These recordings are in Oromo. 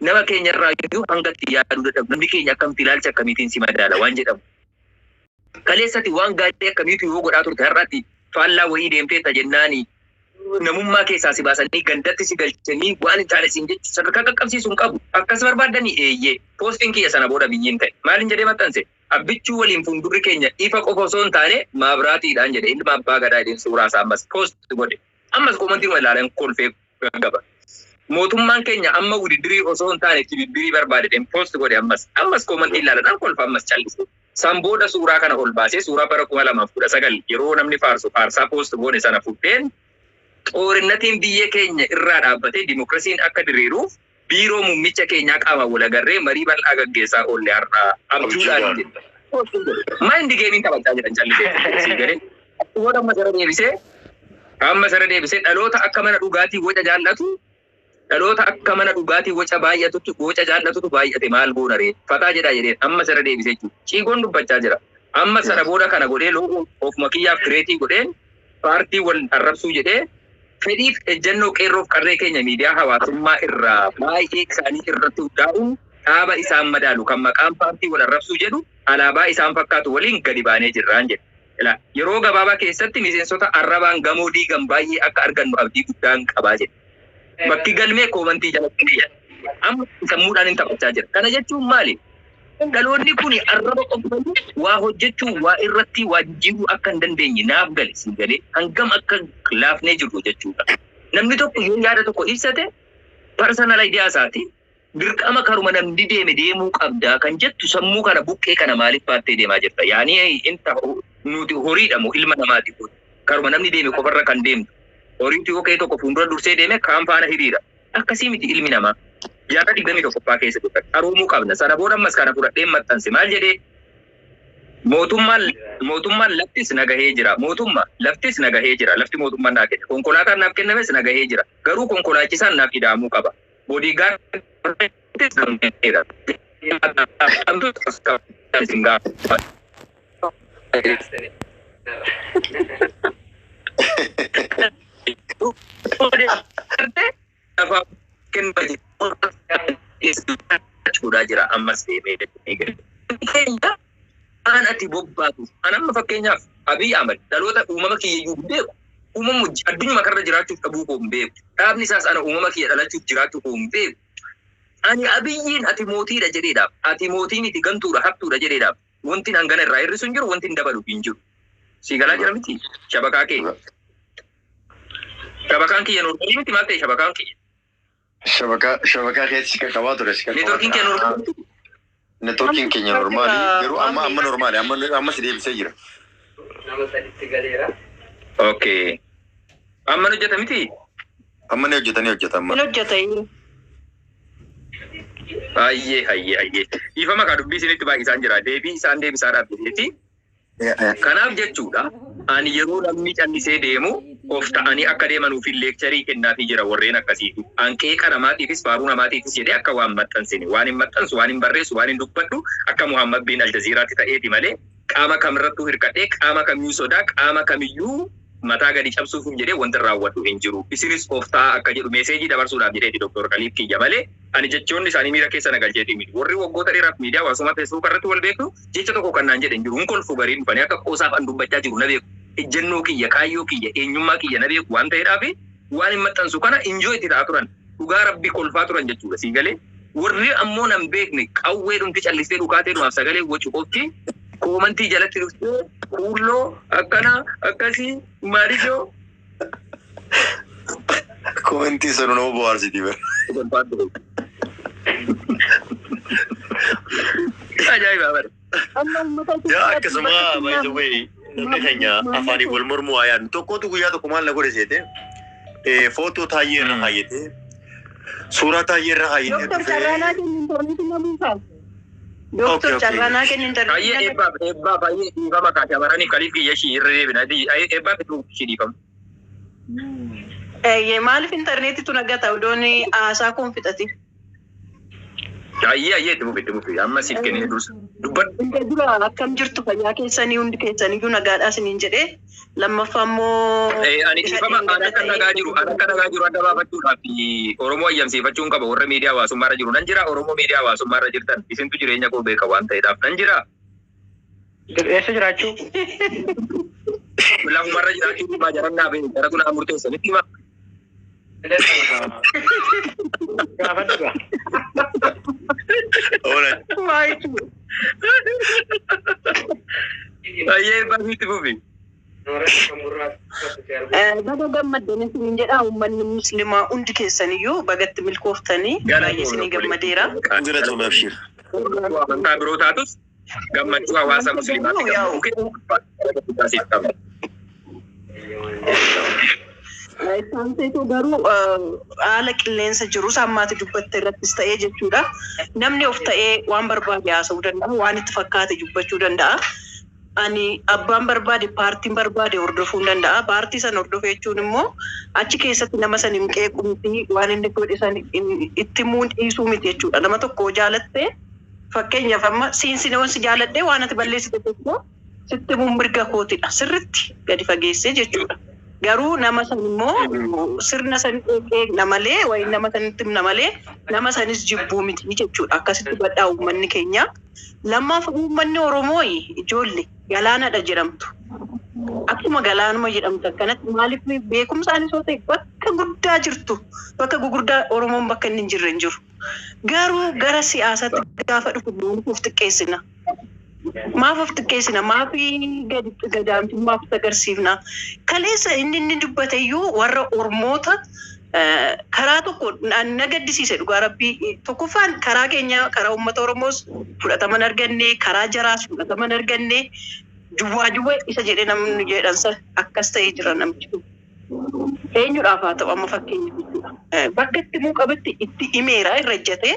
nama keenya irraa iyyuu hanga yaaduu dadhabu namni keenya akkamti ilaalcha akkamiitiin si madaala waan jedhamu. Kaleessatti waan gaarii akkamiitu yoo godhaa turte har'aatti faallaa wayii deemteetta jennaani namummaa keessaa si baasanii gandatti si galchanii waan hin taane siin jechuun sadarkaa qaqqabsiisuu hin qabu. Akkas barbaadanii eeyyee poostiin kiyya sana booda biyyiin ta'e maaliin jedhee maxxanse abbichuu waliin fuuldurri keenya ifa qofa osoo hin taane maabiraatiidhaan jedhe ilma abbaa gadaa jedheen suuraa isaa ammas poost godhe ammas komantiin wal ilaalan kolfee gaba. Mootummaan keenya amma wudidirii osoo hin taane tibibbirii barbaadeen poost godhe ammas komantiin ilaalan kolfa ammas callise. San booda suuraa kana ol baasee suuraa bara 2019 yeroo namni faarsaa poost godhe sana fuudheen xoorinnatiin biyya keenya irraa dhaabbatee dimokiraasiin akka diriiruuf biiroo muummicha keenyaa qaama wal agarree marii bal'aa gaggeessaa oolle har'aa abjuudhaan jedha. Maayindi geemiin taphachaa jiran callisee sii galee. Akkuma amma sara deebisee dhaloota akka mana dhugaatii waca jaallatu dhaloota akka mana dhugaatii waca baay'atutti waca jaallatutu baay'ate maal goona ree fataa jedhaa jedheen amma sara deebisee jechuudha. Ciigoon dubbachaa jira. Amma sana booda kana godhee loogoo ofuma kiyyaaf kireetii godheen paartii wal arrabsuu jedhee fedhiif ejjennoo qeerroof qarree keenya miidiyaa hawaasummaa irraa baay'ee isaanii irratti hundaa'uun dhaaba isaan madaalu kan maqaan paartii wal arrabsuu jedhu alaabaa isaan fakkaatu waliin gadi baanee jirraan jedha. Yeroo gabaabaa keessatti miseensota arrabaan gamoo diigan baay'ee akka argannu abdii guddaan qabaa jedha. Bakki galmee koomantii jalatti jedha. Amma sammuudhaan hin taphachaa jira. Kana jechuun maali? Dhaloonni kun arraba qofatu waa hojjechuu waa irratti waa jijjiiruu akka hin dandeenye naaf gale si galee hangam akka laafnee jirru jechuudha. Namni tokko yoo yaada tokko ibsate personal idea isaati dirqama karuma namni deeme deemuu qabdaa kan jettu sammuu kana buqqee kana maaliif baattee deemaa jirta? Yaani inta nuti horiidha moo ilma namaati kun karuma namni deeme qofarra kan deemtu horiitti yoo ka'e tokko fuuldura dursee deeme kaan faana hiriira akkasii miti ilmi namaa. Jaarraa 21ffaa keessa dhufa. Qaroomuu qabna. Sana booda ammas kana fudhadhee maxxanse maal jedhee mootummaan laftis nagahee jira. Laftis nagahee jira. Lafti mootummaan naaf kenne. Konkolaataan naaf kennames nagahee jira. Garuu konkolaachisaan naaf ida'amuu qaba. Boodigaardis namneera. Chuudhaa jira ammas deemee keenya aan ati bobbaatu an amma fakkeenyaaf Abiy Ahmed dhaloota uumama kiyyayyuu hin beeku uumamu addunyaa karra jiraachuuf dhabuu koo hin beeku dhaabni isaas ana uumama kiyya dhalachuuf jiraachuu koo hin beeku ani Abiyyiin ati mootiidha jedheedhaaf ati mootii miti gantuudha haftuudha jedheedhaaf wanti hangana irraa hir'isu hin jiru wanti hin dabalu hin jiru si galaa jira miti shabakaa kee shabakaan kiyya normaalii miti maal ta'e shabakaan kiyya Shabaka keessa kan qabaa ture. Networking keenya normaali. Networking keenya normaali. Garuu amma normaali. Amma si deebisee jira. Okay. Amma hojjeta miti? Amma ni hojjeta. Hojjetanii. Hayyee. Ifa maqaa dubbii isinitti baay'isaan jira. Deebii isaan deebisaa dhaabbileeti. Kanaaf jechuudha. Ani yeroo namni callisee deemu of ta'anii akka deemanuuf leekcharii kennaafii jira warreen akkasiitu. Hanqee namaatiifis faaruu namaatiifis jedhee akka waan maxxansine waan hin maxxansu waan hin barreessu waan hin dubbadhu akka Muhammad bin Aljaziiraatti ta'eeti malee qaama kamirrattuu hirkadhee qaama kamiyyuu sodaa qaama kamiyyuu mataa gadi cabsuuf jedhee wanti raawwadhu hin jiru. Isinis of ta'a akka jedhu meeseejii dabarsuudhaaf jedheeti Dr. Khaliif kiyya malee ani jechoonni isaanii miira keessa nagalcheeti miti. Warri waggoota dheeraaf miidiyaa hawaasummaa Facebook irratti wal beeknu jecha tokko kan naan jedhe hin jiru. Hin kolfu garii dhufanii akka qoosaaf an dubbachaa jiru na beeku. Ejjennoo kiyya, kaayyoo kiyya, eenyummaa kiyya na beeku waan ta'eedhaaf waan hin maxxansu kana injoo itti ta'aa turan. Dhugaa rabbii kolfaa turan jechuudha sii galee. Warri ammoo nan beekne qawwee dhumti callistee dhukaatee dhumaaf sagalee gochuu qofti koomantii jalatti dhuftee kuulloo akkana akkasii maalijoo. Koomantii sana nama bohaarsiti bara. Ajaa'iba bara. Yaa akkasuma by the way namni keenya afaanii wal mormuu waayaan tokkotu guyyaa tokko maal na godhe seete footoo taayyee irra kaayyete suuraa taayyee irra kaayyete Doktor Carranaa kennin interneetii. Baay'ee eebbaa baay'ee dhiifama kaasee amaraniif kaliif kiyya ishii irra deebina eebbaa fituu ishii dhiifama. Maaliif interneetii tun aggata odoon haasaa kun fixati? Ayye itti amma siif kennee dursa dubbadhu. Inda dura akkam jirtu fayyaa keessanii hundi keessaniyyuu nagaadhaa isiniin jedhee lammaffaa immoo Ani dhiifama akka nagaa jiru adda baafachuudhaaf Oromoo ayyamsiifachuun qaba. Warra miidiyaa hawaasummaarra jiru nan jira. Oromoo miidiyaa hawaasummaarra jirtan isintu jireenya koo beeka waan ta'eedhaaf nan jira. Eessa jiraachuu? Lafumarra jiraachuu dhimma jarannaa beeku. Jaratu naa murteessanitti hima. Gaafa dhugaa. Ayyee baasiitti fufi. Baga gammaddan isiniin jedhaa uummanni musliimaa hundi keessaniyyuu bagatti milkooftanii baay'ee isinii gammadeera. Amantaa biroo taatus gammachuu hawaasa musliimaatti gammachuu. Isaan seetuu garuu haala qilleensa jiru sammaatti dubbatte irrattis ta'ee jechuudha. Namni of ta'ee waan barbaade haasa'uu danda'a, waan itti fakkaate dubbachuu danda'a. Ani abbaan barbaade paartiin barbaade hordofuu danda'a. Paartii sana hordofuu jechuun immoo achi keessatti nama sana hin qeequmti waan inni godhe sana itti muun dhiisuu miti jechuudha. Nama tokko jaalattee fakkeenyaaf amma siinsine wansi jaaladhee waan ati balleessite tokko sitti muun mirga kootidha. Sirritti gadi fageessee jechuudha. Garuu nama san immoo sirna san eegna malee wayin nama sanitti himna malee nama sanis jibbuu miti jechuudha. Akkasitti badhaa uummanni keenya. Lammaaf uummanni Oromoo ijoollee galaanadha jedhamtu. Akkuma galaanuma jedhamtu akkanatti maaliif beekumsaanis yoo ta'e bakka guddaa jirtu. Bakka gurguddaa Oromoon bakka inni hin jirre hin jiru. Garuu gara siyaasaatti gaafa dhufu maaliif xiqqeessina? Maaf of xiqqeessina? Maaf gadaamtummaaf agarsiifna? Kaleessa inni dubbateyyuu warra Oromoota karaa tokko na gaddisiise dhugaa rabbii tokkoffaan karaa keenya karaa uummata Oromoos fudhataman arganne karaa jaraas fudhataman arganne juwwaa isa jedhee namni jedhansa akkas ta'ee jira namichi eenyudhaaf haa ta'u amma fakkeenya jechuudha. Bakka itti muuqabatti itti himeera irra ejjatee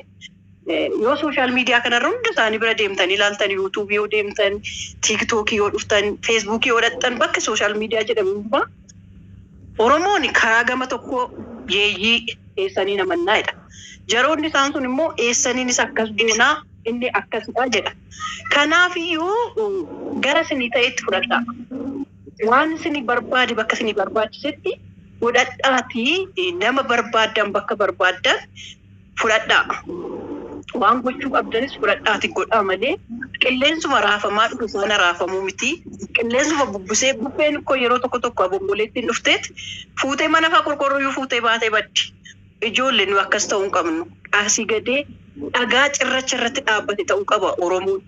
yoo sooshaal miidiyaa kanarra hunda isaanii bira deemtan ilaaltan yuutuubii yoo deemtan tiiktookii yoo dhuftan feesbuukii yoo dhaqxan bakka sooshaal miidiyaa jedhamu Oromoon karaa gama tokko yeeyyii eessanii namannaa'edha. Jaroonni isaan sun immoo eessaniinis akkas goonaa inni akkasidha jedha. Kanaafiyyuu gara isinii ta'etti fudhadhaa. Waan isinii barbaade bakka isinii barbaachisetti fudhadhaatii nama barbaaddan bakka barbaaddan fudhadhaa. Waan gochuu qabdanis fudhadhaati godhaa malee qilleensuma raafamaa dhufu sana raafamuu miti. Qilleensuma bubbusee bubbeen koo yeroo tokko abomboleettiin dhufteet fuutee mana fa'aa qorqorroo fuutee baatee baddi. Ijoollee nu akkas ta'uu hin qabnu. Asii gadee dhagaa cirracha irratti dhaabbate ta'uu qaba Oromoon.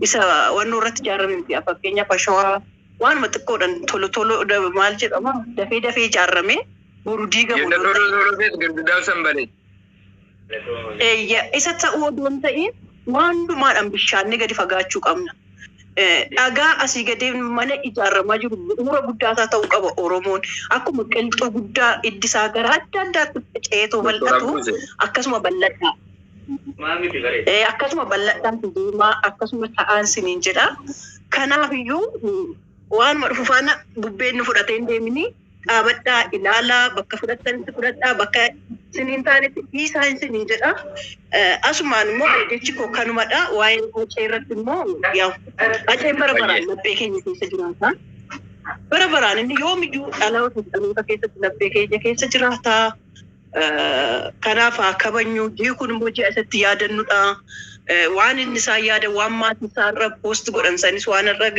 Isa wannoo irratti ijaarame miti. Fakkeenyaaf Shawaa waanuma xiqqoodhaan tolo maal jedhama dafee ijaarame boru diigamu. Isa ta'uu odoon ta'in waan dhumaadhaan bishaanni gadi fagaachuu qabna. Dhagaa asii gadee mana ijaaramaa jiru bu'uura guddaasaa ta'uu qaba Oromoon. Akkuma qilxuu guddaa iddisaa gara adda addaatti ceetoo bal'atu akkasuma bal'adhaa. Akkasuma bal'adhaan deemaa akkasuma ta'aan siniin jedha. Kanaafiyyuu waanuma dhufu faana bubbeen nu fudhatee hin deemini. Dhaabadhaa ilaalaa bakka fudhattanitti fudhadhaa bakka siniin taanetti dhiisaa hin siniin jedha. Asumaan immoo adeemsi koo kanumadha. Waa'ee qocee irratti immoo qoceen bara baraan laphee keenya keessa jiraata. Bara baraan inni yoomiyyuu dhaloota keessatti laphee keenya keessa jiraata. Kanaaf haa kabajnu. Ji'i kun immoo ji'a isatti yaadannudha. Waan inni isaan yaada waan maatii isaa irra poost godhan sanis waan irra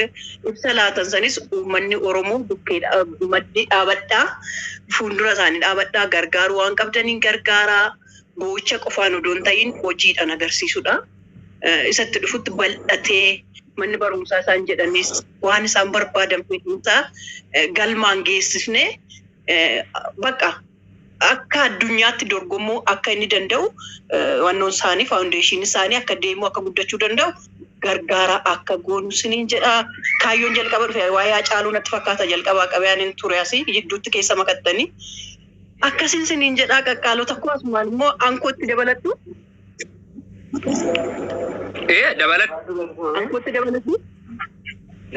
ibsa laatan sanis uummanni Oromoo bukkee maddii dhaabadhaa. Fuuldura isaanii dhaabadhaa gargaaruu waan qabdaniin gargaaraa. Gocha qofaan odoon ta'in hojiidhaan agarsiisudha. Isatti dhufutti bal'atee manni barumsaa isaan jedhanis waan isaan barbaadan fedhiinsaa galmaan geessifne bakka akka addunyaatti dorgomuu akka inni danda'u wannoon isaanii faawundeeshinii isaanii akka deemuu akka guddachuu danda'u gargaara akka goonu siniin jedha. Kaayyoon jalqaba dhufe waa'ee Hacaaluu natti fakkaata jalqabaa qabeen hin ture asii jidduutti keessa makattanii. Akkasin siniin jedhaa qaqqaalota koo asumaan immoo ankootti dabalattu. Dabalattu. Ankootti dabalattu.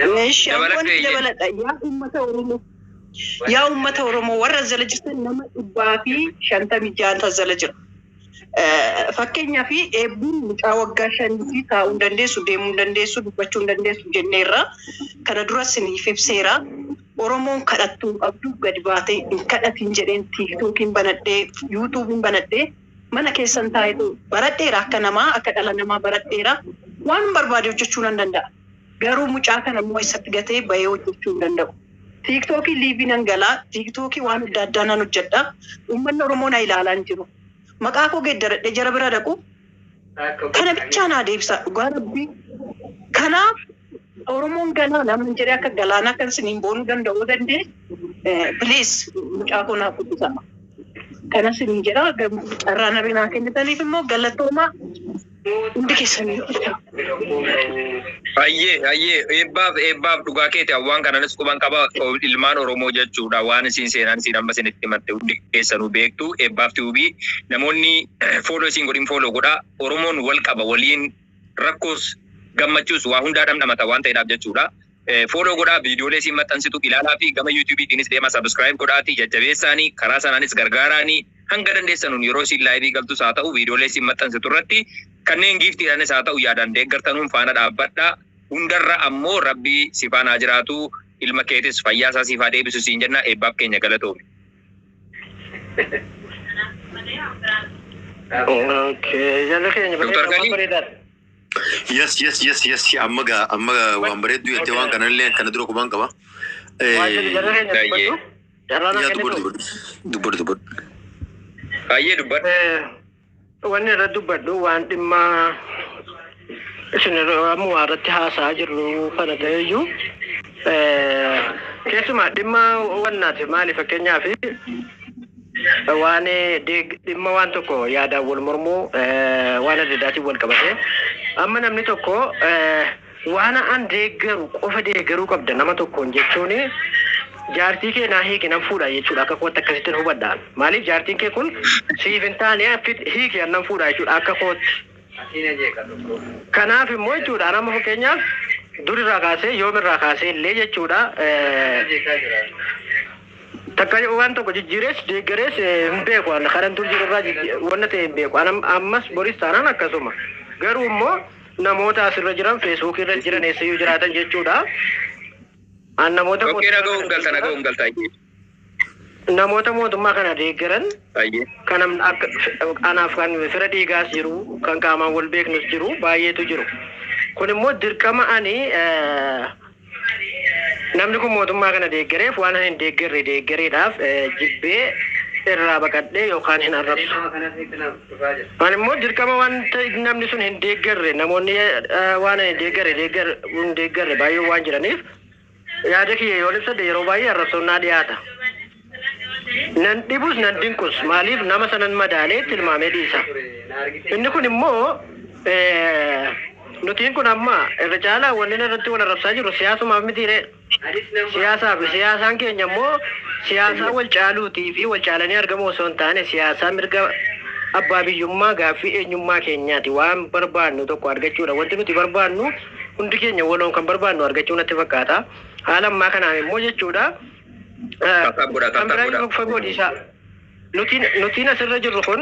Ankootti dabaladha. Yaa uummata Oromoo warra jala jirtan nama 156 jala jira. fakkeenyaaf eebbuun mucaa waggaa 5 taa'uu dandeessu, deemuu dandeessu, dubbachuu dandeessu jenneerra. Kana duras isiniif ibseera. Oromoon kadhattuu qabdu gadi baatee hin kadhatin jedheen tiiktookiin banadhee, yuutuubiin banadhee mana keessan taa'etu baradheera akka namaa, akka dhala namaa baradheera. Waan barbaade hojjechuu nan danda'a. Garuu mucaa kana immoo isatti gatee bahee hojjechuu hin danda'u. Tiiktookii liivii nan galaa, tiiktookii waan adda addaa nan hojjedha. Uummanni Oromoo na ilaalaa hin jiru. Maqaa koo geeddaradhee jara bira dhaqu. Kana bichaa naa deebisa dhugaa rabbii. Kanaaf Oromoon ganaa namni jedhee akka galaanaa kan isiniin boonuu danda'uu danda'e bilees mucaa koo naaf guddisa. Kana isiniin jedha carraa nabii naa kennitaniif immoo galatoomaa hundi keessanii. Eebbaaf dhugaa keeti waan kananis quban qaba ilmaan Oromoo jechuudha waan isin seenaan isin amma isinitti himatte hundi keessanuu beektu eebbaaf tiubii namoonni fooloo isin godhin fooloo godhaa Oromoon wal qaba waliin rakkoos gammachuus waa hundaa dhamdhamata waan ta'eedhaaf jechuudha. Fooloo godhaa viidiyoolee isin maxxansitu ilaalaa fi gama yuutuubiitiinis deema sabskiraayib godhaati jajjabeessaanii karaa sanaanis gargaaraanii hanga dandeessanuun yeroo isin laayivii galtus haa ta'u viidiyoolee isin maxxansitu irratti kanneen giiftiidhaanis haa ta'u yaadaan deeggartanuun faana dhaabbadhaa. Hundarra ammoo rabbii si faana jiraatu ilma keetis fayyaa isaa siif haa deebisu siin jenna eebbaaf keenya galatoomi. Dr. Gali? Yes. Amma waan bareeddu jettee waan kanallee kana dura kumaan qaba. Dubbadhu. Baay'ee dubbadhu. Wanni irra dubbadhu waan dhimma isin ammoo irratti haasaa jirru kana ta'eyyuu keessumaa dhimma wannaati maali fakkeenyaaf waan dhimma waan tokko yaadaan wal mormuu waan adda addaatiin wal qabate amma namni tokko waan an deeggaru qofa deeggaruu qabda nama tokkoon jechuun jaartii kee naa hiiki nan fuudha jechuudha akka kootti akkasitti hubadhaan maaliif jaartiin kee kun siif hin taane hiiki nan fuudha jechuudha akka kootti. Kanaaf immoo jechuudha nama fakkeenyaaf durirraa kaasee yoomirraa kaasee illee jechuudha takka waan tokko jijjiirees deeggarees hin beeku karan dur jirurraa wanna ta'e hin beeku ammas boris taanaan akkasuma garuu immoo namoota asirra jiran feesbuuk irra jiran eessayyuu jiraatan jechuudha an namoota namoota mootummaa kana deeggaran kan anaaf kan fira dhiigaas jiru kan qaamaan wal beeknus jiru baay'eetu jiru kun immoo dirqama ani namni kun mootummaa kana deeggareef waan hin deeggareedhaaf jibbee irraa baqadhee yookaan hin arrabsu ani immoo dirqama wanta namni sun hin deeggarre namoonni waan hin deeggarre baay'ee waan jiraniif yaada kiyya yoo ibsadde yeroo baay'ee arrabsoonnaa dhiyaata. Nan dhibus nan dinkus maaliif nama sanan madaalee tilmaamee dhiisa. Inni kun immoo nutiin kun amma irra caalaa wanni irratti wal arrabsaa jiru siyaasumaaf mitiire. Siyaasaan keenya immoo siyaasaa wal caaluutii fi wal caalanii argamu osoo hin taane siyaasaa mirga abbaa biyyummaa gaaffii eenyummaa keenyaati waan barbaannu tokko argachuudha. Wanti nuti barbaannu hundi keenya waloon kan barbaannu argachuu natti fakkaata. Haala ammaa kanaan immoo jechuudha. Nutiin asirra jirru kun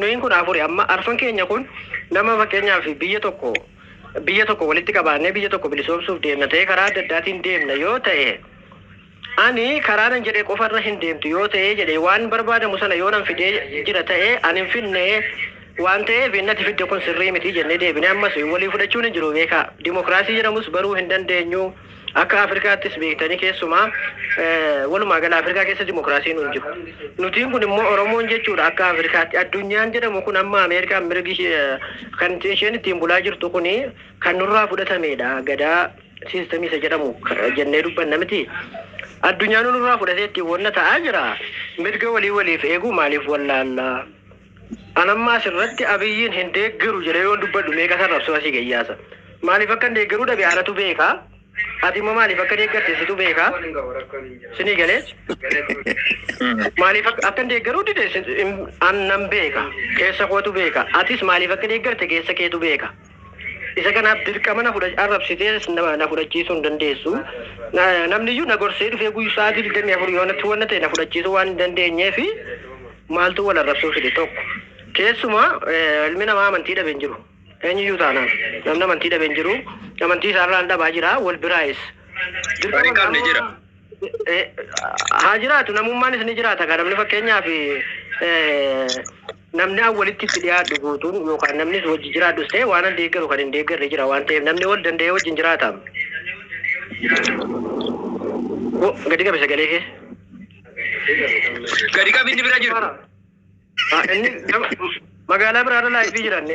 nuyin kun afuri amma arfan keenya kun nama fakkeenyaaf biyya tokko walitti qabaannee biyya tokko bilisoomsuuf deemna ta'ee karaa adda addaatiin deemna yoo ta'e ani karaa nan jedhee qofarra hin deemtu yoo ta'e jedhee waan barbaadamu sana yoo nan fidee jira ta'e ani hin finne waan ta'eef innati fidde kun sirrii miti jennee deebinee ammas walii fudhachuun hin jiru beekaa dimokiraasii jedhamus baruu hin dandeenyu. Akka Afrikaattis beektanii keessumaa walumaa gala Afrikaa keessa dimokiraasiin hin jiru. Nutiin kun immoo Oromoon jechuudha akka Afrikaatti addunyaan jedhamu kun amma Ameerikaan mirgi kan isheen ittiin bulaa jirtu kun kan nurraa fudhatamedha. Gadaa siistemii isa jedhamu jennee dubbanna miti. Addunyaan nurraa fudhatee ittiin wanna ta'aa jira. Mirga waliif eeguu maaliif wallaallaa? Anammaa asirratti Abiyyiin hin deeggaru jedhee yoon dubbadhu meeqa sarrabsuu asii gayyaasa. Maaliif akka hin deeggaruu dhabe aanatu beekaa? Ati immoo maaliif akka deeggartee situ beekaa? Sinii galees? Maaliif akka hin deeggaruu dide nan beeka. Keessa kootu beeka. Atis maaliif akka deeggarte keessa keetu beeka. Isa kanaaf dirqama na arrabsitee na fudhachiisuu hin dandeessu. Namni iyyuu na gorsee dhufee guyyaa 24 yoo natti wanna ta'e na fudhachiisuu waan hin dandeenyeef maaltu wal arrabsuu fide tokko. keessuma ilmi namaa amantii dhabeen jiru. Eenyuyyuu taanaan namni amantii dhabeen jiru amantii isaarraan dhabaa jira wal biraayis. Kan hin qabne jira. Haa jiraatu namummaanis ni jiraata kan namni fakkeenyaaf namni walitti itti dhiyaatu guutuun yookaan namni wajji jiraadhus ta'e waan hin deeggaru kan hin deeggarre jira waan ta'eef namni wal danda'ee wajjin jiraata. Gadi qabe sagalee kee. Gadi qabe inni bira jiru. Inni magaalaa biraarra laayifii jiranne.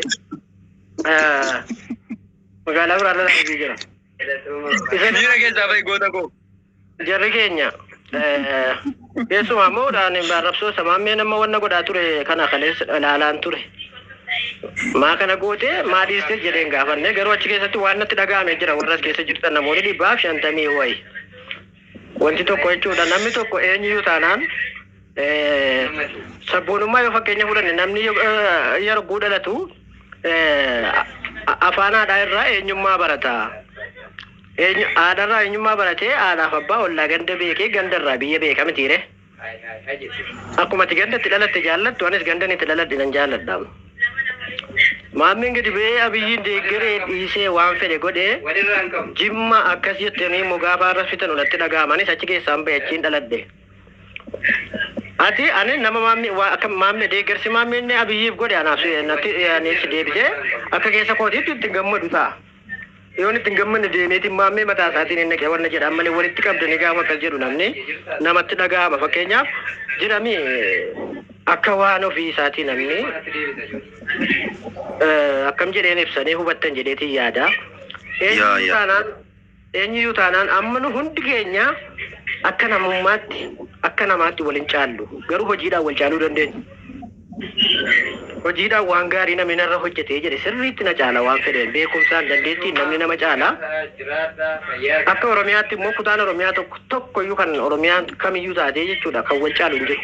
Magaalaa biraarra laayifii jira. Miira keessaa bahe goota koo. Jarri keenya keessumaa immoo arrabsoo samaammee nama wanna godhaa ture kana kaleessa ilaalaan ture. Maa kana goote maa dhiiste jedheen gaafanne garuu achi keessatti waan natti dhaga'ame jira warra as keessa jirtan namoonni 150 wayi. Wanti tokko jechuudha namni tokko eenyuyyuu taanaan sabboonummaa yoo fakkeenya fudhanne namni yeroo guudhalatu afaan aadaa irraa eenyummaa barata. Aadarraa eenyummaa baratee aadaaf abbaa ollaa ganda beekee gandarraa biyya beeka mitiire. Akkuma ati gandatti dhalatte jaallattu anis gandan itti dhaladhe nan jaalladha. Maammiin gadi ba'ee abiyyiin deeggaree dhiisee waan fedhe godhee jimma akkas jettanii immoo gaafa arras fitan ulatti dhaga'amanis achi keessaan ba'e achiin dhaladhe. Ati ani nama maamme deeggarsi maammeen abiyyiif godhe anaaf natti deebisee akka keessa kootiitti itti gammadu ta'a. Yoon itti gammanne deemeetiin maammee mataa isaatiin hin naqee wanna jedhan malee walitti qabdanii gaafa akkas jedhu namni namatti dhaga'ama fakkeenyaaf jedhami akka waan ofii isaatii namni akkam jedheen ibsanii hubattan jedheetiin yaada. Eenyuyyuu taanaan amma nu hundi keenya akka namaatti waliin caallu garuu hojiidhaan wal caaluu dandeenya. Hojiidhaan waan gaarii namni narra hojjetee jedhe sirriitti na caala waan fedheen beekumsaan dandeettiin namni nama caala. Akka Oromiyaatti immoo kutaan Oromiyaa tokkoyyuu kan Oromiyaan kamiyyuu taatee jechuudha kan wal caalu hin jiru.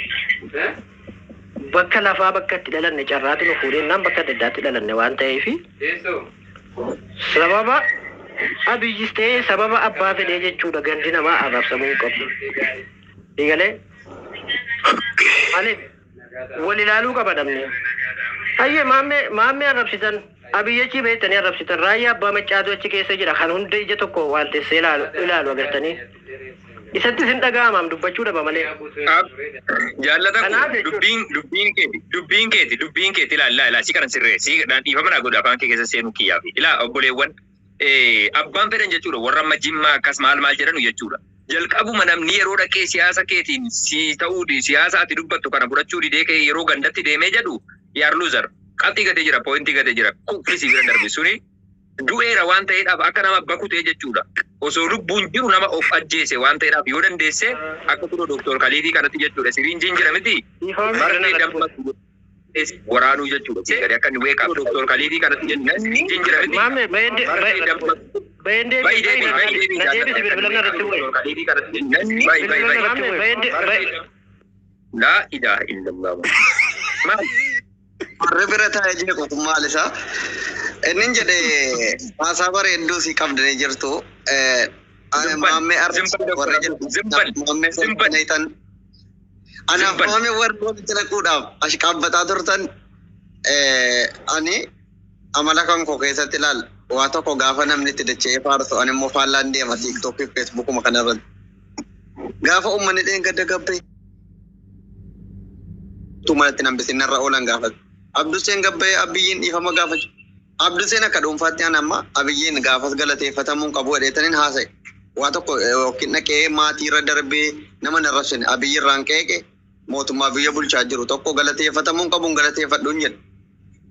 Bakka lafaa bakka itti dhalanne carraatti nu fuudhennaan bakka adda addaatti dhalanne waan ta'eef sababa abiyyis ta'ee sababa abbaa fedhee jechuudha gandi namaa arrabsamuu hin qabu. Eegalee maaliif wal ilaaluu qaba namni. Hayyee maammee arrabsitan abiyyachi beektanii arrabsitan raayyaa abbaa maccaatu achi keessa jira kan hunda ija tokko waan teessee ilaalu agartanii. Isattis hin dhaga'amam dubbachuu dhaba malee. Jaallata dubbiin keeti ilaa si karan sirree si dhiifama naa godha afaan kee keessa seenuu kiyyaafi ilaa obboleewwan abbaan fedhan jechuudha warra amma jimmaa akkas maal jedhanu jechuudha. Jalqabuma namni yeroo dhaqee siyaasa keetiin siyaasa ati dubbattu kana fudhachuu didee kee yeroo gandatti deemee jedhu yaar luuzar qabxii gadee jira poointii gadee jira kuffisii bira darbe suni du'eera waan ta'eedhaaf akka nama bakutee jechuudha. Osoo lubbuun jiru nama of ajjeese waan ta'eedhaaf yoo dandeesse akka turuu Dooktor Kaliitii kanatti jechuudha. Siriinjiin jira miti. Martee dammaqsu waraanuu jechuudha. Gadi akka inni weeqaaf Dooktor Kaliitii kanatti jechuudha. Siriinjiin jira miti. Maame laa ilaaha illallah. Warri bira taa'ee jeequ kun maal isaa? Inni jedhee haasaa bareedduu si qabdanii jirtu. Maammee arrabsu warri jedhu. Anaaf maammee warri walitti naquudhaaf ashi qaabbataa turtan ani amala kan koo keessatti ilaala. Waa tokko gaafa namni itti dachee faarsu ani immoo faallaan deema tiiktookii fi feesbuukuma kanarratti. Gaafa uummanni dheengadda gabbee. Tumalatti nambisin narra oolan gaafatu. Abduseen gabbee abiyyiin dhiifama gaafatu. Abduseen akka dhuunfaatti an amma abiyyiin gaafas galateeffatamuu qabu dheetaniin haasa'e. Waa tokko yookiin dhaqee maatii irra darbee nama narrabsine abiyyi irraan qeeqe mootummaa biyya bulchaa jiru tokko galateeffatamuu qabuun galateeffadhuun jedha.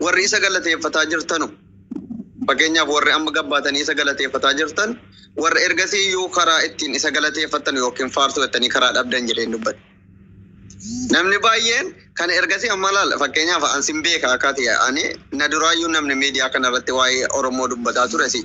Warri isa galateeffataa jirtanu fakkeenyaaf warri amma gabbaatanii isa galateeffataa jirtan warri ergasii iyyuu karaa ittiin isa galateeffatan yookiin faarsu jettanii karaa dhabdan jedheen dubbate. Namni baay'een kan ergasii amma laala fakkeenyaaf ansin beeka akkati ani na duraayyuu namni miidiyaa kanarratti waa'ee Oromoo dubbataa ture si.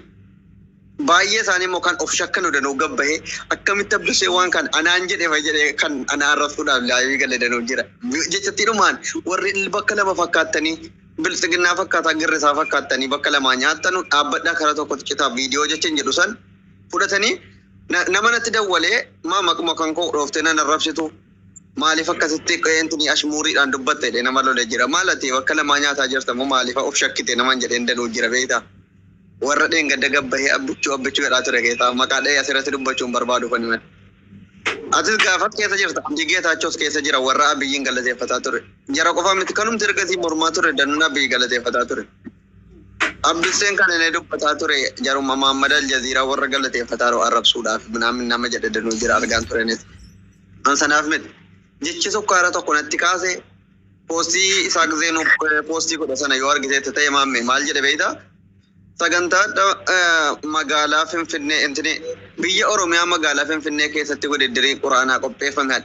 Baay'ee isaanii immoo kan of shakkanu danuu gabbahee akkamitti abdusee waan kan anaan jedhee kan ana arrabsuudhaaf laayii galee jira. Jechattiidhumaan warri bakka lama fakkaattanii bilisiginnaa fakkaataa girrisaa fakkaattanii bakka lamaa nyaattanu dhaabbadhaa karaa tokkotti citaa viidiyoo jechaan jedhu san fudhatanii nama natti dawwalee maquma kan koo dhooftee nan arrabsitu maaliif akkasitti qeentini ashmuuriidhaan dubbatte jedhee nama lolee jira. Maalati bakka lamaa nyaataa jirta moo maaliif of shakkite naman jedheen danuu jira beektaa. Warra dheengadda gabbahee abbichuu jedhaa ture keessaa maqaa dhahee asirratti dubbachuun barbaadu kan himan. Atis gaafas keessa jirta. Geetaachos keessa jira warra abiyyiin galateeffataa ture. Jara qofa miti kanumti ergasii mormaa ture danuun abiyyi galateeffataa ture. Abduseen kan inni dubbataa ture jaruma Muhammad Al-Jazeeraa warra galateeffataa arrabsuudhaaf nama jedhe danuu jira argaan turenis. Ansanaaf miti. Jechi sukkaara tokko natti kaase poostii isaa gizeenuu poostii godha sana yoo argiteetti ta'e maamme maal jedhe beektaa? Sagantaa magaalaa Finfinnee intini biyya Oromiyaa magaalaa Finfinnee keessatti waliddiriin quraanaa qopheeffame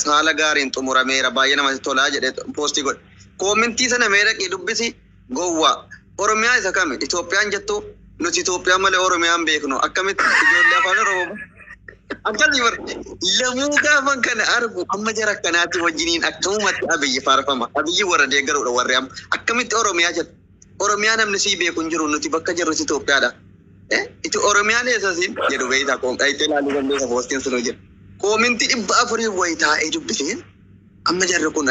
haala gaariin xumurameera baay'ee namatti tolaa jedhe poostii godhe. Koomentii sana mee dhaqee dubbisi gowwaa. Oromiyaa isa kami? Itoophiyaan jettu nuti Itoophiyaa malee Oromiyaan beeknu akkamitti ijoollee afaan Oromoo akkasii bar lamuu gaafan kana argu amma jara akkanaatti wajjiniin akkamumatti abiyyi faarfama. Abiyyi warra deeggaruudha warri amma akkamitti Oromiyaa jettu. Oromiyaa namni sii beeku hin jiru nuti bakka jirru Itoophiyaadha. Iti Oromiyaan eessasiin jedhu beektaa dhayitee ilaaluu dandeessa poostiin sun hojjetu. Koomintii 400 wayii taa'ee dubbiseen amma jarri kun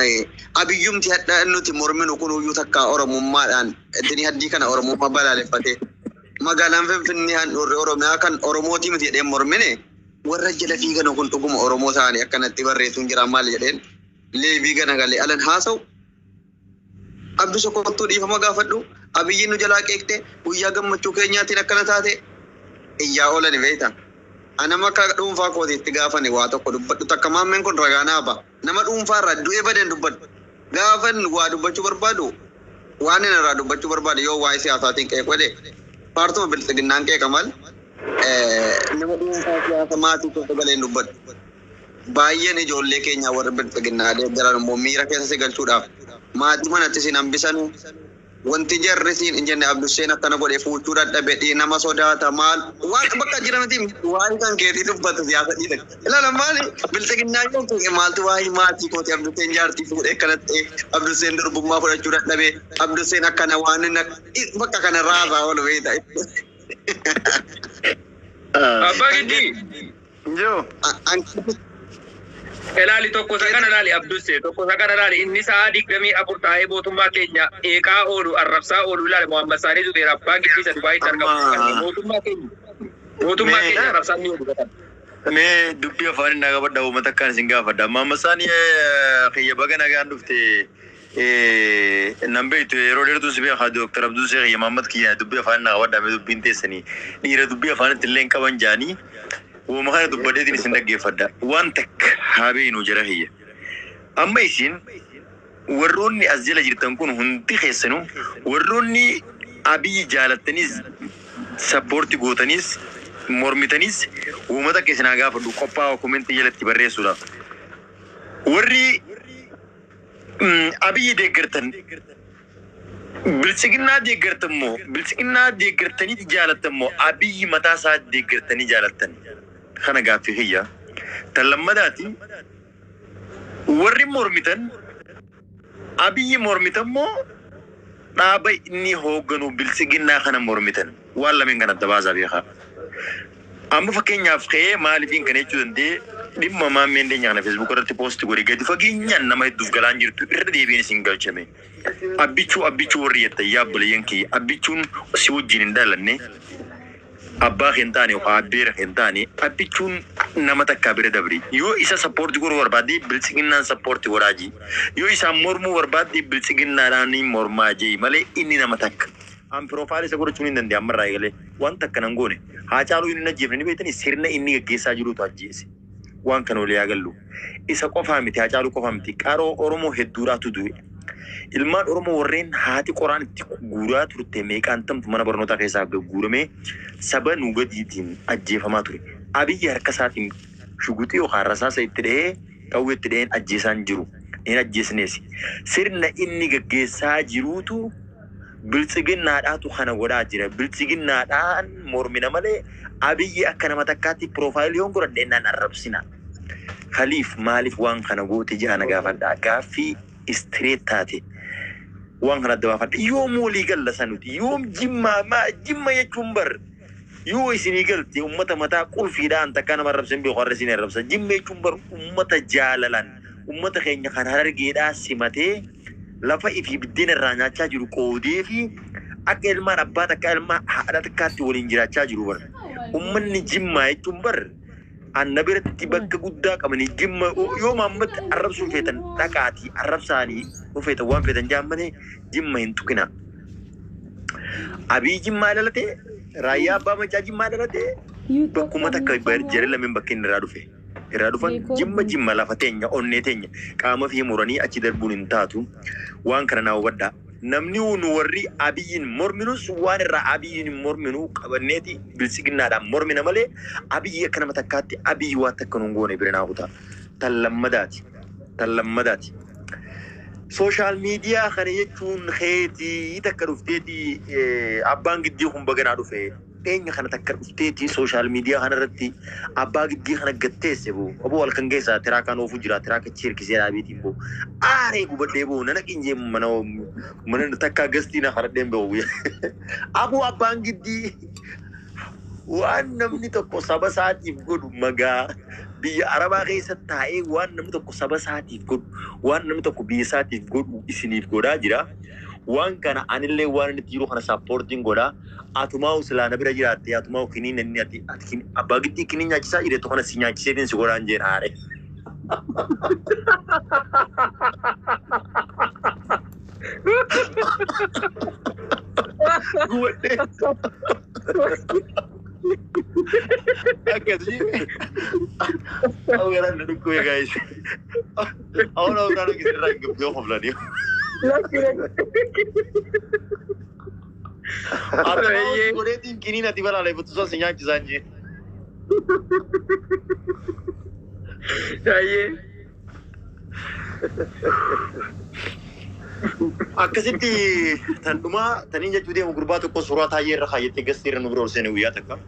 abiyyumti hadhaa nuti morminu kun uyyuu takka Oromummaadhaan iddini haddii kana Oromummaa balaaleffatee magaalaan Finfinnee handhuurre Oromiyaa kan Oromootii miti jedheen mormine warra jala fiigan kun dhuguma Oromoo ta'anii akkanatti barreessuun jira maal jedheen leebii gana galee alan haasa'u. Abduu Sokoottuu dhiifama gaafadhu abiyyiin nu jalaa qeeqte guyyaa gammachuu keenyaatiin akkana taate iyyaa oolani beektaa. Anama akka dhuunfaa kootiitti gaafani waa tokko dubbadhu takka maammeen kun ragaa naaba. Nama dhuunfaa irraa du'ee badeen dubbadhu. Gaafan waa dubbachuu barbaadu waan inni irraa dubbachuu barbaadu yoo waa'ee siyaasaatiin qeeq godhe paartuma bilxiginnaan qeeqa mal nama dhuunfaa siyaasa maatii tokko galeen dubbadhu. Baay'een ijoollee keenyaa warra bilxiginnaa deeggaran immoo miira keessa si galchuudhaaf maatii manatti sin hambisanu wanti jarri siin hin jenne Abduseen akkana godhee fuuchuu dadhabee nama sodaata maal waan bakka jiramati waan kan keetii dubbatu siyaasa dhiidha. Ilaala maali bilxiginnaa yoo ta'e maaltu waa'ee maatii kooti Abduseen jaartii fuudhee kanatti Abduseen durbummaa fudhachuu dadhabee Abduseen akkana waan bakka kana raasaa oolu beektaa. Abbaa Giddi. Joo. Ilaali tokko sakana ilaali Abdusee tokko sakana ilaali inni sa'a 24 taa'ee mootummaa keenya eeqaa oolu arrabsaa oolu ilaali Muhammad Saanii Zubeer Abbaa Giddi isa Dubaayitti argamu mootummaa keenya arrabsaa ni oolu. Mee dubbii afaan inni qabadha uummata akkaan isin gaafadha. Muhammad Saanii xiyya baga nagaan dhufte nan beektu yeroo dheertuu si beekaa Dooktar Abduu Seeq Muhammad kiyya dubbii afaan inni qabadha mee dubbiin teessanii dhiira dubbii afaanitti illee hin qaban jaanii. Wama kana dubbadeetiin isin dhaggeeffadha. Waan takka haa beeknu jira hiyya. Amma isin warroonni as jala jirtan kun hundi keessanuu warroonni abiyyi jaalattanis sappoortii gootanis mormitanis uummata keessan haa gaafadhu qophaa'aa komentii jalatti barreessuudhaaf. Warri abiyyi deeggartan bilchiginnaa deeggartan moo bilchiginnaa deeggartanii jaalattan moo abiyyi mataa isaa deeggartanii jaalattan. Kana gaaffii hiyya. Tan lammadaati warri mormitan abiyyi mormitan moo dhaaba inni hoogganu bilchiginnaa kana mormitan waan lameen kan adda baasaa beekaa. Amma fakkeenyaaf ka'ee maaliifiin kana jechuu danda'e dhimma maammeen deenya kana feesbuuk irratti poostii godhe gadi fageenyaan nama hedduuf galaan jirtu irra deebiin isin galchame. Abbichuu warri jettan yaabboleeyyan kiyya abbichuun si wajjin hin dhalanne. Abbaa hin taane yookaan abbeera hin taane abbichuun nama takkaa bira dabri. Yoo isa sappoortii godhuu barbaadde bilchiginnaan sappoortii godhaaji. Yoo isaan mormuu barbaadde bilchiginnaadhaan mormaa jee malee inni nama takka. An piroofaayilii isa godhachuun hin danda'e ammarraa eegalee waan takka nan goone. Haacaaluu inni ajjeefne ni beektanii sirna inni gaggeessaa jirutu ajjeese. Waan kana olii yaagallu. Isa qofaa miti Haacaaluu qofaa miti qaroo Oromoo hedduudhaatu du'e. Ilmaan Oromoo warreen haati qoraan itti guuraa turte meeqaan tamtu mana barnootaa keessaa guuramee saba nu gadiitiin ajjeefamaa ture. Abiyyi harka isaatiin shuguxii yookaan rasaasa itti dhahee qawwee itti dhaheen ajjeesaan jiru. Hin ajjeesnees. Sirna inni gaggeessaa jiruutu bilchiginnaadhaatu kana godhaa jira. Bilchiginnaadhaan mormina malee abiyyi akka nama takkaatti piroofaayilii yoon godhadheennaan arrabsina. Kaliif maaliif waan kana goote jaana gaafadha. Gaaffii istireet taate. Waan kana adda baafadha. Yoom walii galla sanuti yoom jimma jechuun bar yoo isinii galti uummata mataa qulfiidhaan takka nama arrabsan beeku har'a isin arrabsan jimma jechuun bar uummata jaalalan ummata keenya kan Harargeedhaa simatee lafa ifi biddeen irraa nyaachaa jiru qoodee fi akka ilmaan abbaa takka ilmaa haadha takkaatti waliin jiraachaa jiru bar. Ummanni Jimmaa jechuun bar anna biratti bakka guddaa qabanii Jimma yoo maammatti arrabsuu feetan dhaqaatii arrabsaanii feetan waan feetan jaammanii Jimma hin tuqina. Abii Jimmaa dhalatee raayyaa abbaa machaa Jimmaa dhalatee bakkuma takka jara lameen bakka inni irraa dhufe. Irraa dhufan Jimma lafa teenya onnee teenya qaama fi muranii achi darbuun hin taatu waan kana naa hubadhaa. Namni nu warri Abiyyiin morminus waan irraa Abiyyiin morminu qabanneeti bilisiginnaadhaan mormina malee Abiyyi akka nama takkaatti Abiyyi waan takka nuun goone bira naa kutaa. Tan lammadaati. Sooshaal miidiyaa kana jechuun keetii takka dhufteeti abbaan giddii kun baganaa dhufe. Eenyu kana takka dhufteeti sooshaal miidiyaa kanarratti abbaa giddii kana gatteesse boo obbo halkan keessaa tiraakaan oofuu jira tiraaka chirkisee dhaabeetiin boo aaree gubadhee boo nana qinjee mana takka gastii na faradheen boo aboo abbaan giddii waan namni tokko saba isaatiif godhu magaa biyya Arabaa keessa taa'ee waan namni tokko saba isaatiif godhu waan namni tokko biyya isaatiif godhu isiniif godhaa jira. Waan kana anillee waan inni jiru kana sappoortiin godhaa. Atumaa usilaana bira jiraatte atumaa kiniin inni ati abbaa giddii kiniin nyaachisaa jireetu kana si nyaachiseetiin si godhaan jeen haare. Gubadhee. Akkasii. Awweeraan na dhukkubee gaayise. Awwan awwaan akkasirraa hin gabdee qoflanii. Aduh, boleh tinggi nanti malah lepas susah senyap saja. Saya. Akkasitti tanuma tanii jechuudha gurbaa tokko suuraa taayee irra kaayyate gasteera nu bira ol seenee guyyaa takka.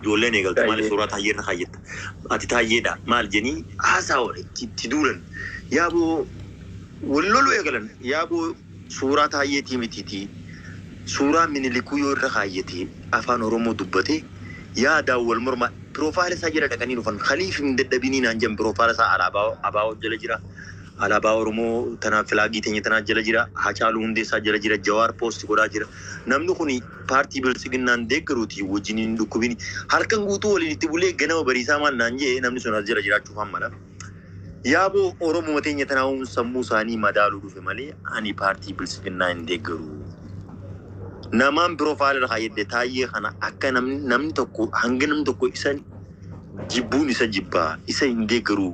Ijoolleen eegaltu maal suuraa taayee irra kaayyata. Ati taayyeedha maal jenii haasaa itti duulan yaaboo wallolu eegalan yaaboo suuraa taayeetii mitiitii. Suuraa minilikuu yoo irra kaayyate afaan Oromoo dubbate yaada wal morma piroofaayil isaa jira dhaqanii dhufan khaliif hin dadhabinii naan jedhan piroofaayil isaa alaabaa jala jira. Alaabaa Oromoo tanaaf filaagii teenya tanaaf jala jira. Hacaaluu Hundeessaa jala jira. Jawaar poosti godhaa jira. Namni kun paartii bilisiginnaan deeggaruuti wajjiniin dhukkubini. Halkan guutuu waliin itti bulee ganama bariisaa maal naan jee namni sun as jala jiraachuuf hammala. Yaaboo Oromoo teenya tanaa'uun sammuu isaanii madaaluu dhufe malee ani paartii bilisiginnaa hin deeggaru. Namaan piroofaayil irra kaayyadde taayee kana akka namni tokko hanga namni tokko isa jibbuun isa jibbaa isa hin deeggaru.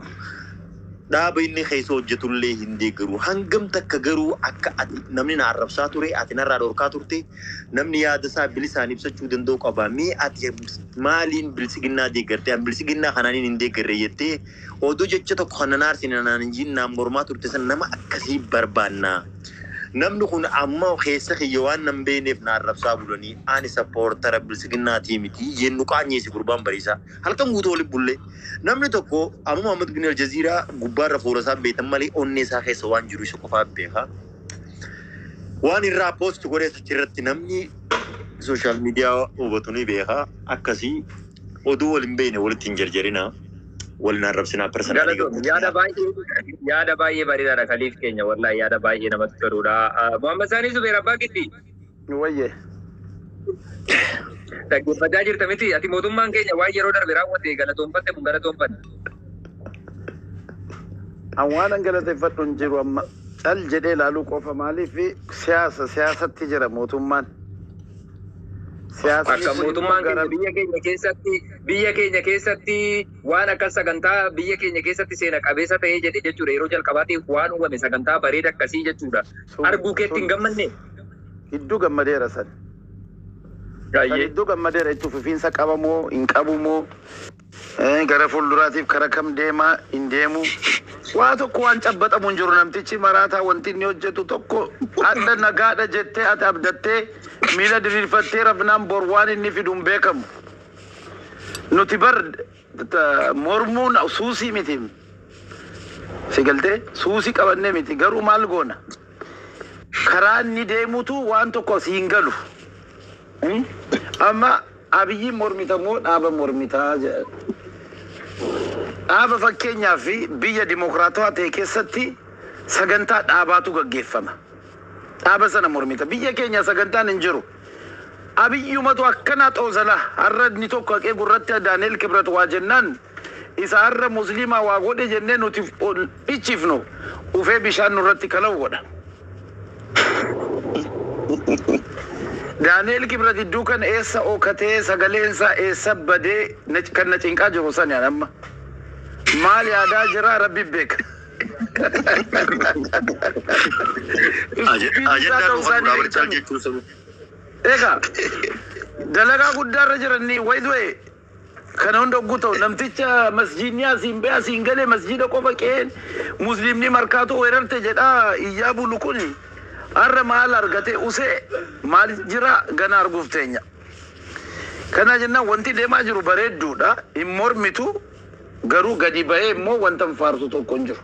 Dhaaba inni keessa hojjetullee hin deeggaru. Hangam takka garuu akka namni na arrabsaa ture ati narraa dhorkaa turte namni yaada isaa bilisaan ibsachuu danda'u qaba. Mee ati maaliin bilisiginnaa deeggarte? Bilisiginnaa kananiin hin deeggarre jettee oduu jecha tokko kan nanaarsin naan jinnaan mormaa turte san nama akkasii barbaanna. Namni kun amma keessa kiyya waan nan beeneef na arrabsaa bulanii ani sappoortara bilisiginnaatii miti jennu qaanyeesi gurbaan bariisaa halkan guutuu waliin bulle namni tokko amma Muhammad bin Aljaziiraa gubbaarra fuula isaa beekan malee onnee isaa keessa waan jiru isa qofaa beeka. Waan irraa poosti godhee achirratti namni sooshaal miidiyaa hubatu ni beeka akkasii oduu waliin beene walitti hin jarjarina. Walna arrabsinaa personaalii yaada baay'ee bareedaadha khaliif keenya wallahi yaada baay'ee namatti toludha. Muhammad Sanii Zubeer abbaa giddii. Wayye. Dhaggeeffachaa jirta miti ati mootummaan keenya waan yeroo darbe raawwate galatoonfatte mun galatoonfanne. Waan galateeffadhu hin jiru amma cal jedhee ilaaluu qofa maaliif siyaasatti jira mootummaan. Akka mootummaan keenya biyya keenya keessatti waan akka sagantaa biyya keenya keessatti seena qabeessa ta'ee jedhe jechuudha yeroo jalqabaatiif waan uumame sagantaa bareeda akkasii jechuudha. Arguu keetti hin gammanne. Hedduu gammadeera san. Hedduu gammadeera itti fufiinsa qabamoo hin qabumoo gara fuulduraatiif kara kam deemaa hin deemu. Waa tokko waan cabbaxamu hin jiru namtichi maraataa wanti inni hojjetu tokko adda nagaadha jettee ati abdattee miila diriirfattee rafnaan bor waan inni fidu hin beekamu. Nuti bar mormuun suusii miti. Sigaltee suusii qabannee miti garuu maal goona? Karaa inni deemutu waan tokko si hin galu. Amma Abiyyiin mormitamoo dhaaba mormitaa jedha. dhaaba fakkeenyaa fi biyya dimokiraatawaa ta'e keessatti sagantaa dhaabaatu gaggeeffama. Dhaaba sana mormita. Biyya keenya sagantaan hin jiru. Abiyyumatu akkana xoosala har'a ni tokko haqee gurratti Daani'el Kibrat waa jennaan isa har'a musliimaa waa godhe jennee nuti ichifnu ufee bishaan nurratti kalau godha. Daani'el Kibrat iddoo kan eessa ookatee sagaleensaa eessa badee kan na cinqaa jiru sani amma. Maal yaadaa jira Rabbi beeka. Ega dalagaa guddaarra jiranii waydwee kana hunda ogguu ta'u namticha masjiidni asiin bee asiin galee masjiida qofa qeen musliimni markaatoo weerarte jedhaa iyyaa bulu kun har'a maal argate usee maal jira gana arguuf teenya. Kana jennaan wanti deemaa jiru bareedduudha hin mormitu garuu gadi bahee immoo wanta faarsu tokko hin jiru.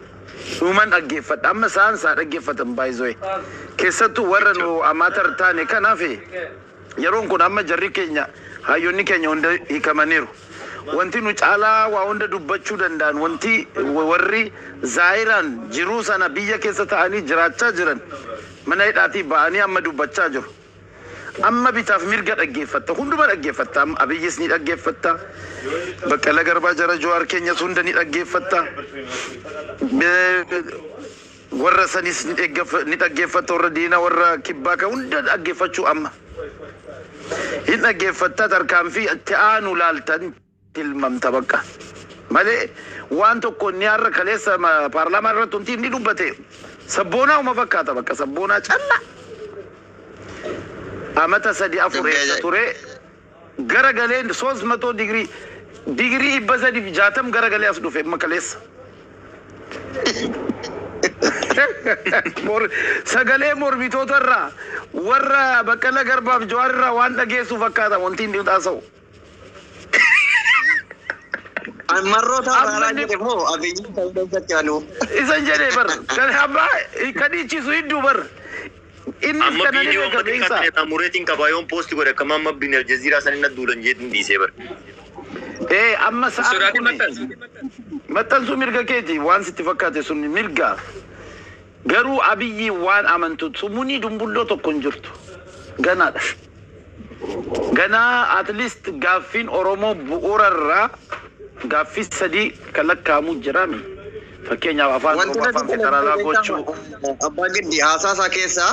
Dhuman dhaggeeffadha amma isaan isaa dhaggeeffatan baay'isoo keessattuu warra nu amaatar taane kanaaf yeroon kun amma jarri keenya hayyoonni keenya hunda hiikamaniiru. Wanti nu caalaa waa hunda dubbachuu danda'an wanti warri zaayiraan jiruu sana biyya keessa ta'anii jiraachaa jiran mana hidhaatii ba'anii amma dubbachaa jiru. Amma bitaaf mirga dhaggeeffatta hunduma dhaggeeffatta amma Abiyyis ni dhaggeeffatta Baqqalaa Garbaa jara Jawaar keenyas hunda ni dhaggeeffatta warra sanis ni dhaggeeffatta warra diina warra kibbaa ka hunda dhaggeeffachuu amma hin dhaggeeffatta tarkaanfii itti aanu laaltan tilmamta bakka malee waan tokko ni har'a kaleessa paarlaamaa irratti wanti inni dubbate sabboonaa uma fakkaata bakka sabboonaa callaa. Amata sadi afure ture gara galeen 300 digrii ibba sadi jaatam gara galee as dhufe makaleessa. Sagalee mormitoota irraa warra Baqqalaa Garbaaf Jawaar irraa waan dhageessu fakkaata wanti inni taasa'u. Marroota haaraa jedhe moo Abiyyi ta'uu danda'atti aanu. Isan jedhee bar kan abbaa kan ichisu hidduu bar. Amma video mati katanya muretin kabayon post gue rekam amma bin Al Jazeera sanin dulan jedin di seber. Amma saat matan su mirga keti wan sitti fakkaate sun mirga garuu Abiyyi waan amantu sumuni dumbullo tokkon jirtu ganaadha. Ganaa at least gaaffin Oromoo bu'uurarraa gaaffii sadii kan lakkaamu jirami. Fakkeenyaaf afaan Oromoo afaan federaalaa gochuu. Abbaa Giddi haasaa keessaa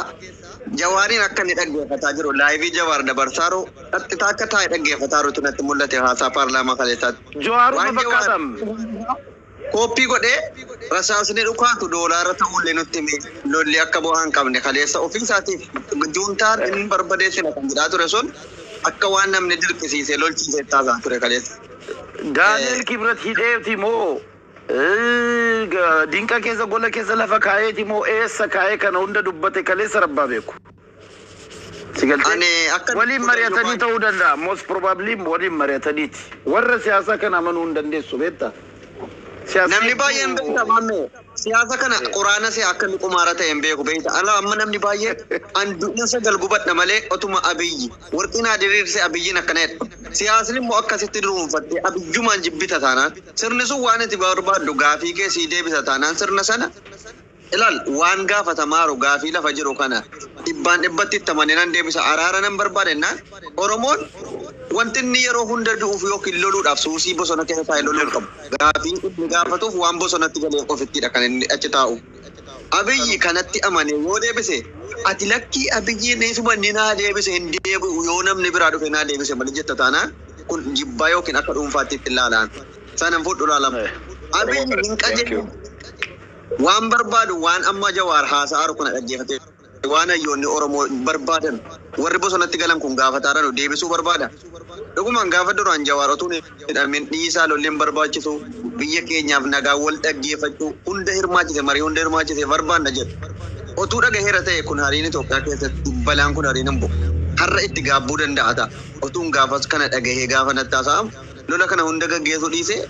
Jawaariin akka inni dhaggeeffataa jiru laayivii Jawaar dabarsaaru xaxxitaa akka taa'e dhaggeeffataaru tunatti mul'ate haasaa paarlaamaa kaleessaatti. Jawaaruma fakkaatam. Kooppii godhee rasaasni dhukaatu doolaara ta'ullee nutti hime lolli akka bu'aa hin qabne kaleessa ofii isaatiif juuntaan inni barbadeessina kan jedhaa ture sun akka waan namni dirqisiisee lolchiisee taasaa ture kaleessa. Daani'el Kibrat hidheeti moo dinqa keessa gola keessa lafa kaayeeti moo eessa kaayee kana hunda dubbate kaleessa rabbaa beeku. Waliin mari'atanii ta'uu danda'a. Most probably waliin mari'ataniiti. Warra siyaasaa kana amanuu hin dandeessu beektaa. Namni baay'een beekta maamee siyaasa kana quraana see akka inni qumaara ta'e hin beeku beekta. Ala amma namni baay'ee anduudhinsa galgubadha malee otuma Abiyyi warqinaa diriirsee Abiyyiin akkana jedha. Siyaasni immoo akkasitti duruunfattee Abiyyumaan jibbita taanaan sirni sun waan itti barbaaddu gaafii keessii deebisa taanaan sirna sana ilaal waan gaafatamaaru gaafii lafa jiru kana dhibbaan dhibbatti itti amanee nan deebisa araara nan barbaadennaan Oromoon wanti inni yeroo hunda du'uuf yookiin loluudhaaf suusii bosona keessa taa'e loluu qabu. Gaafii inni gaafatuuf waan bosonatti galee ofittidha kan inni achi taa'u. Abiyyi kanatti amane yoo deebise ati lakkii Abiyyi neesuma inni naa deebise hin deebi'u yoo namni biraa dhufe naa deebise malee jetta taanaan kun jibbaa yookiin akka dhuunfaatti itti ilaalaan. Sanan fudhu ilaalama. Abiyyi hin qajeelu waan barbaadu waan amma Jawaar haasa'aaru kana dhaggeeffate waan hayyoonni Oromoo barbaadan warri bosonatti galan kun gaafataadhaan deebisuu barbaada. Dhugumaan gaafa duraan Jawaar otuun hidhameen dhiisaa lolleen barbaachisu biyya keenyaaf nagaa wal dhaggeeffachuu hunda hirmaachise marii hunda hirmaachise barbaanna jedhu. Otuu dhagaheera ta'e kun hariin Itoophiyaa keessatti balaan kun hariin hin bu'u. Har'a itti gaabbuu danda'a ta'a. Otuun gaafas kana dhagahee gaafa nattaasa'amu lola kana hunda gaggeessuu dhiisee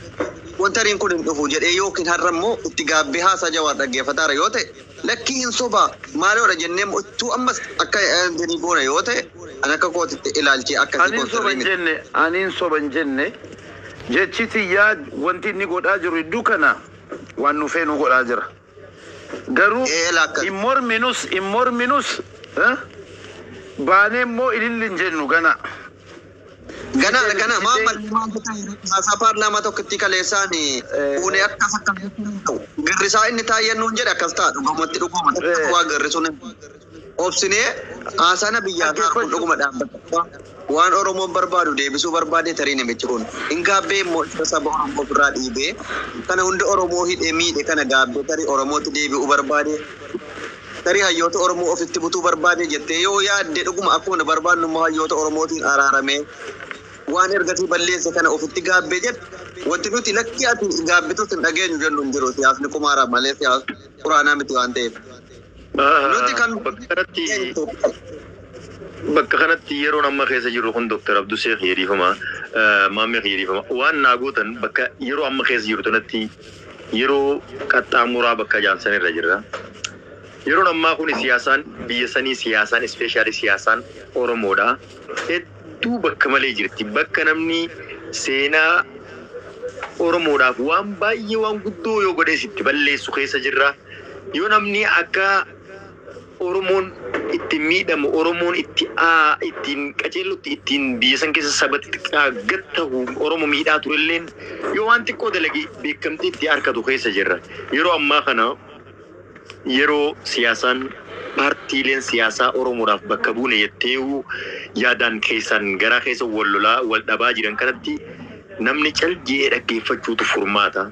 wanta hariin kun hin dhufu jedhee yookiin har'a immoo itti gaabbee haasaa Jawaar dhaggeeffataara yoo ta'e lakkii hin sobaa maaliidha jennee ottuu ammas akka inni goona yoo ta'e an akka kootitti ilaalchee akkasii aniin soban jenne jechiti yaa wanti inni godhaa jiru iddoo kana waan nu feenu godhaa jira garuu immorminus baanee immoo ilillin jennu gana masa parlama tokkotti kaleessaan fuunee akkas girrisaa inni taayyannuun jedhe akkas ta'a dhugumatti waa girrisuun obsinee haasana biyyaa kun dhuguma dhaabbata waan Oromoon barbaadu deebisuu barbaade tarii namichi kun hin gaabbee immoo saba Oromoo irraa dhiibee kana hunda Oromoo hidhee miidhe kana gaabbee tarii Oromootti deebi'uu barbaade tarii hayyoota Oromoo ofitti butuu barbaade jettee yoo yaadde dhuguma akkuma barbaadnu immoo hayyoota Oromootiin araaramee waan ergasii balleesse kana ofitti gaabbee jedhe wanti nuti lakkii ati gaabbituus hin dhageenyu jennu hin jiru siyaasni kumaara malee siyaasa quraanaa miti waan ta'eef. Nuti kan bakka kanatti yeroo amma keessa jirru kun Dr. Abduu Sheekh Yeriifama Maammee Yeriifama waan naaguutan bakka yeroo amma keessa jirtu kanatti yeroo qaxxaamuraa bakka jaansan irra jirra. Yeroo ammaa kun siyaasaan biyya sanii siyaasaan ispeeshaalii siyaasaan Oromoodha. Hedduu bakka malee jirti. Bakka namni seenaa Oromoodhaaf waan baay'ee waan guddoo yoo godhee sitti balleessu keessa jirra. Yoo namni akka Oromoon ittiin miidhamu Oromoon ittiin qaceellutti ittiin biyya san keessa sabatti gattahu Oromoo miidhaa turelleen yoo waan xiqqoo dalagee beekamtii itti harkatu keessa jirra. Yeroo ammaa kana yeroo siyaasaan paartiileen siyaasaa Oromoodhaaf bakka buune jettee yaadaan keessan garaa keessa wal lolaa wal dhabaa jiran kanatti namni calqee dhaggeeffachuutu furmaata.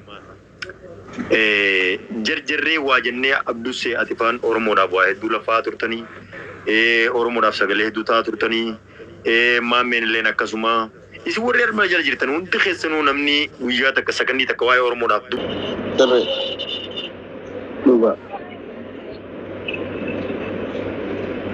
Jarjarree waa jennee Abduusee Atifaan Oromoodhaaf waa hedduu lafaa turtanii Oromoodhaaf sagalee hedduu ta'aa turtanii Maammeen illeen akkasuma isin warri arma jala jirtan hundi keessanuu namni guyyaa takka sakandii takka waa'ee Oromoodhaaf Darre. Duuba.